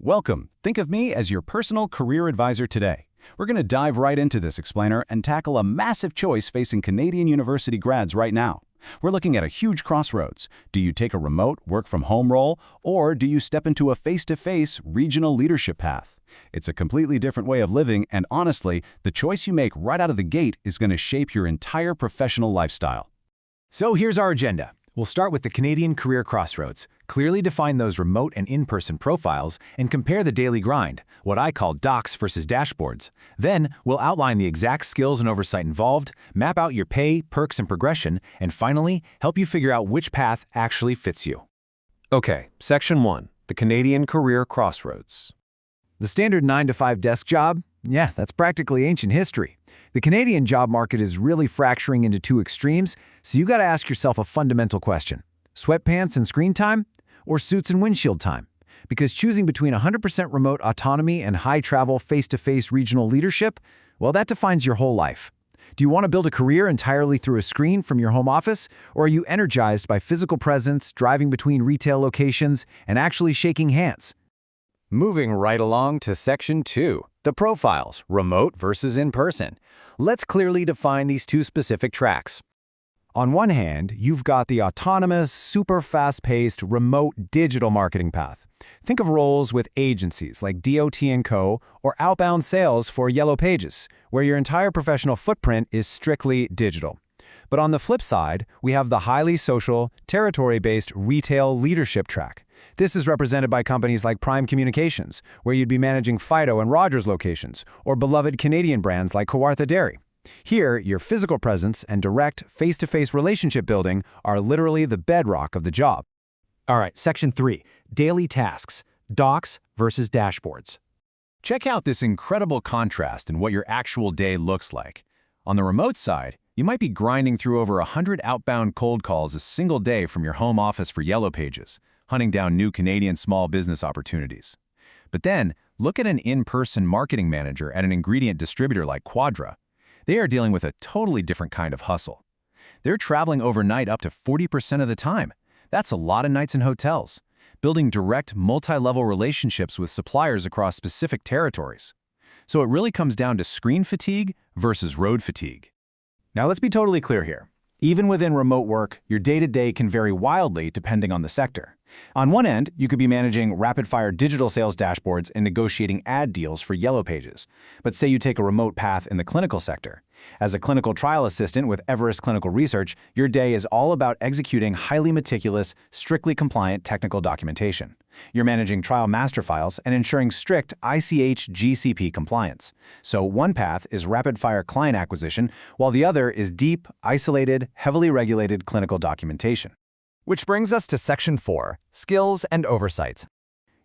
Welcome. Think of me as your personal career advisor today. We're going to dive right into this explainer and tackle a massive choice facing Canadian university grads right now. We're looking at a huge crossroads. Do you take a remote, work-from-home role, or do you step into a face-to-face regional leadership path? It's a completely different way of living, and honestly, the choice you make right out of the gate is going to shape your entire professional lifestyle. So here's our agenda. We'll start with the Canadian career crossroads, clearly define those remote and in-person profiles, and compare the daily grind, what I call docs versus dashboards. Then, we'll outline the exact skills and oversight involved, map out your pay, perks, and progression, and finally, help you figure out which path actually fits you. Okay, Section 1, the Canadian career crossroads. The standard 9-to-5 desk job? Yeah, that's practically ancient history. The Canadian job market is really fracturing into two extremes, so you got to ask yourself a fundamental question. Sweatpants and screen time? Or suits and windshield time? Because choosing between 100% remote autonomy and high-travel, face-to-face regional leadership, well, that defines your whole life. Do you want to build a career entirely through a screen from your home office, or are you energized by physical presence, driving between retail locations, and actually shaking hands? Moving right along to Section 2, the profiles, remote versus in-person. Let's clearly define these two specific tracks. On one hand, you've got the autonomous, super fast-paced, remote digital marketing path. Think of roles with agencies like DOT&Co or outbound sales for Yellow Pages, where your entire professional footprint is strictly digital. But on the flip side, we have the highly social, territory-based retail leadership track. This is represented by companies like Prime Communications, where you'd be managing Fido and Rogers locations, or beloved Canadian brands like Kawartha Dairy. Here, your physical presence and direct face-to-face relationship building are literally the bedrock of the job. All right, Section 3, daily tasks, docs versus dashboards. Check out this incredible contrast in what your actual day looks like. On the remote side, you might be grinding through over 100 outbound cold calls a single day from your home office for Yellow Pages, hunting down new Canadian small business opportunities. But then, look at an in-person marketing manager at an ingredient distributor like Quadra. They are dealing with a totally different kind of hustle. They're traveling overnight up to 40% of the time. That's a lot of nights in hotels, building direct, multi-level relationships with suppliers across specific territories. So it really comes down to screen fatigue versus road fatigue. Now let's be totally clear here. Even within remote work, your day-to-day can vary wildly depending on the sector. On one end, you could be managing rapid-fire digital sales dashboards and negotiating ad deals for Yellow Pages. But say you take a remote path in the clinical sector. As a clinical trial assistant with Everest Clinical Research, your day is all about executing highly meticulous, strictly compliant technical documentation. You're managing trial master files and ensuring strict ICH GCP compliance. So one path is rapid-fire client acquisition, while the other is deep, isolated, heavily regulated clinical documentation. Which brings us to Section 4, skills and oversight.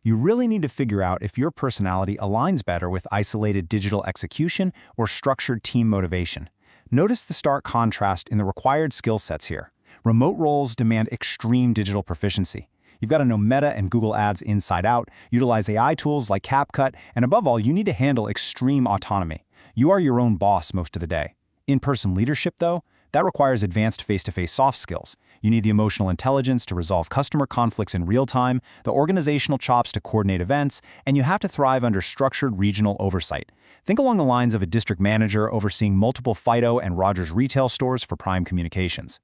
You really need to figure out if your personality aligns better with isolated digital execution or structured team motivation. Notice the stark contrast in the required skill sets here. Remote roles demand extreme digital proficiency. You've got to know Meta and Google Ads inside out, utilize AI tools like CapCut, and above all, you need to handle extreme autonomy. You are your own boss most of the day. In-person leadership, though, that requires advanced face-to-face soft skills. You need the emotional intelligence to resolve customer conflicts in real time, the organizational chops to coordinate events, and you have to thrive under structured regional oversight. Think along the lines of a district manager overseeing multiple Fido and Rogers retail stores for Prime Communications.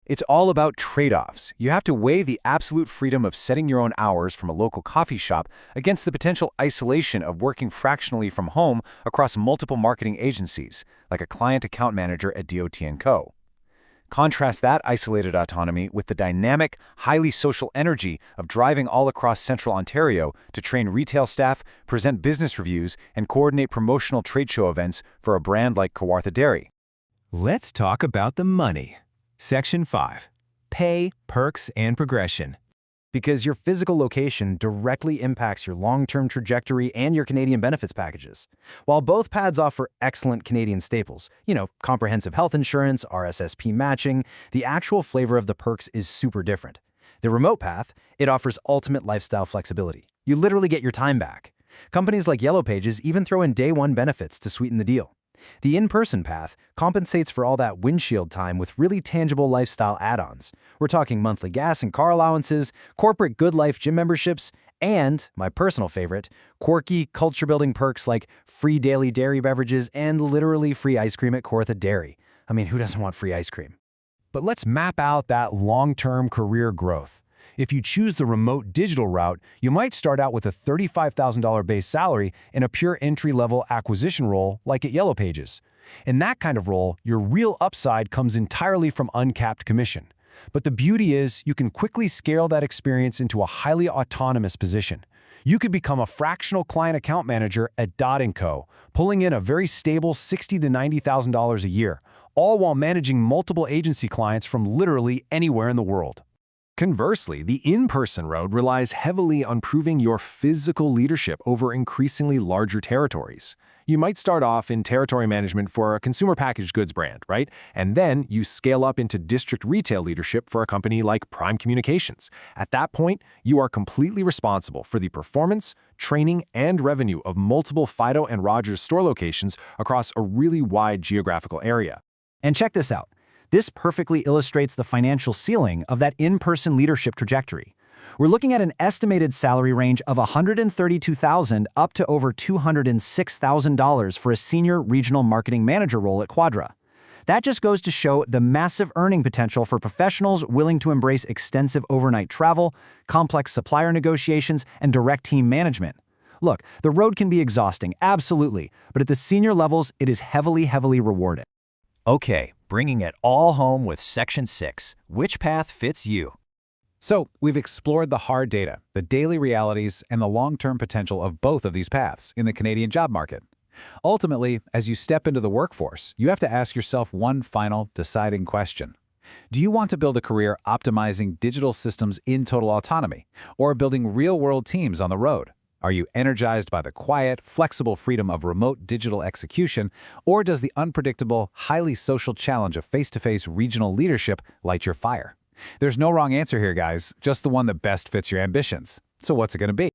It's all about trade-offs. You have to weigh the absolute freedom of setting your own hours from a local coffee shop against the potential isolation of working fractionally from home across multiple marketing agencies, like a client account manager at DOT&Co. Contrast that isolated autonomy with the dynamic, highly social energy of driving all across central Ontario to train retail staff, present business reviews, and coordinate promotional trade show events for a brand like Kawartha Dairy. Let's talk about the money. Section 5. Pay, perks, and progression. Because your physical location directly impacts your long-term trajectory and your Canadian benefits packages. While both paths offer excellent Canadian staples, comprehensive health insurance, RSSP matching, the actual flavor of the perks is super different. The remote path, it offers ultimate lifestyle flexibility. You literally get your time back. Companies like Yellow Pages even throw in day-one benefits to sweeten the deal. The in-person path compensates for all that windshield time with really tangible lifestyle add-ons. We're talking monthly gas and car allowances, corporate Good Life gym memberships, And, my personal favorite, quirky, culture-building perks like free daily dairy beverages and literally free ice cream at Kawartha Dairy. I mean, who doesn't want free ice cream? But let's map out that long-term career growth. If you choose the remote digital route, you might start out with a $35,000 base salary in a pure entry-level acquisition role like at Yellow Pages. In that kind of role, your real upside comes entirely from uncapped commission. But the beauty is you can quickly scale that experience into a highly autonomous position. You could become a fractional client account manager at Dodd & Co., pulling in a very stable $60,000 to $90,000 a year, all while managing multiple agency clients from literally anywhere in the world. Conversely, the in-person road relies heavily on proving your physical leadership over increasingly larger territories. You might start off in territory management for a consumer packaged goods brand, right? And then you scale up into district retail leadership for a company like Prime Communications. At that point, you are completely responsible for the performance, training, and revenue of multiple Fido and Rogers store locations across a really wide geographical area. And check this out. This perfectly illustrates the financial ceiling of that in-person leadership trajectory. We're looking at an estimated salary range of $132,000 up to over $206,000 for a senior regional marketing manager role at Quadra. That just goes to show the massive earning potential for professionals willing to embrace extensive overnight travel, complex supplier negotiations, and direct team management. Look, the road can be exhausting, absolutely, but at the senior levels, it is heavily rewarded. Okay, bringing it all home with Section 6. Which path fits you? So, we've explored the hard data, the daily realities, and the long-term potential of both of these paths in the Canadian job market. Ultimately, as you step into the workforce, you have to ask yourself one final, deciding question. Do you want to build a career optimizing digital systems in total autonomy, or building real-world teams on the road? Are you energized by the quiet, flexible freedom of remote digital execution, or does the unpredictable, highly social challenge of face-to-face regional leadership light your fire? There's no wrong answer here, guys, just the one that best fits your ambitions. So what's it going to be?